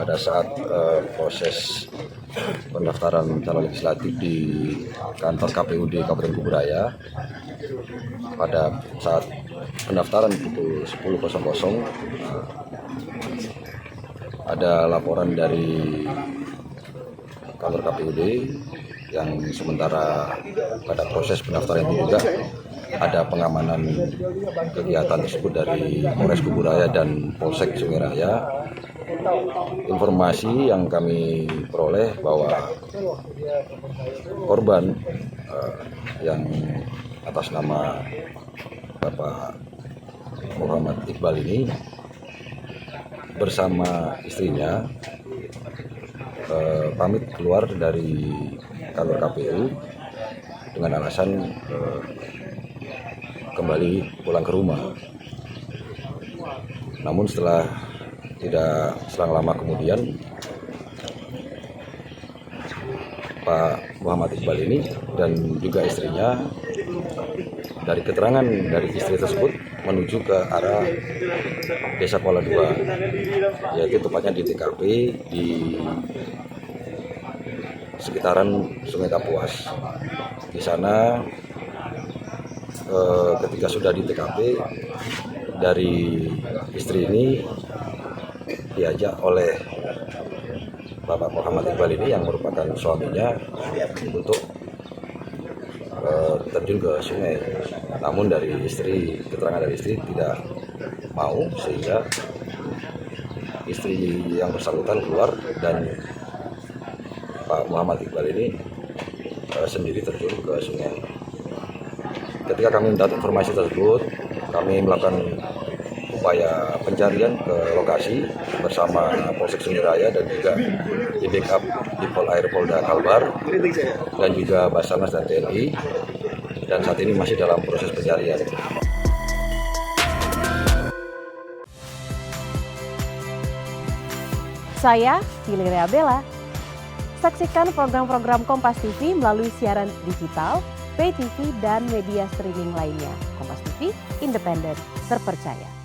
pada saat proses pendaftaran calon legislatif di kantor KPUD Kabupaten Kuburaya, pada saat pendaftaran pukul 10.00 ada laporan dari kantor KPUD yang sementara pada proses pendaftaran itu juga ada pengamanan kegiatan tersebut dari Polres Kuburaya dan Polsek Sungai Raya. Informasi yang kami peroleh bahwa korban yang atas nama Bapak Muhammad Iqbal ini bersama istrinya pamit keluar dari kantor KPU dengan alasan kembali pulang ke rumah. Namun tidak selang lama kemudian Pak Muhammad Iqbal ini dan juga istrinya, dari keterangan dari istri tersebut, menuju ke arah Desa Kuala II, yaitu tepatnya di TKP di sekitaran Sungai Kapuas. Di sana ketika sudah di TKP, dari istri ini diajak oleh Bapak Muhammad Iqbal ini yang merupakan suaminya untuk terjun ke sungai. Namun keterangan dari istri tidak mau, sehingga istri yang bersangkutan keluar dan Pak Muhammad Iqbal ini sendiri terjun ke sungai. Ketika kami mendapat informasi tersebut, kami melakukan upaya pencarian ke lokasi bersama Polsek Sungai Raya dan juga di backup di Polair Polda Kalbar dan juga Basarnas dan TNI, dan saat ini masih dalam proses pencarian. Saya Viliria Bella. Saksikan program-program Kompas TV melalui siaran digital, pay TV, dan media streaming lainnya. Kompas TV, independen, terpercaya.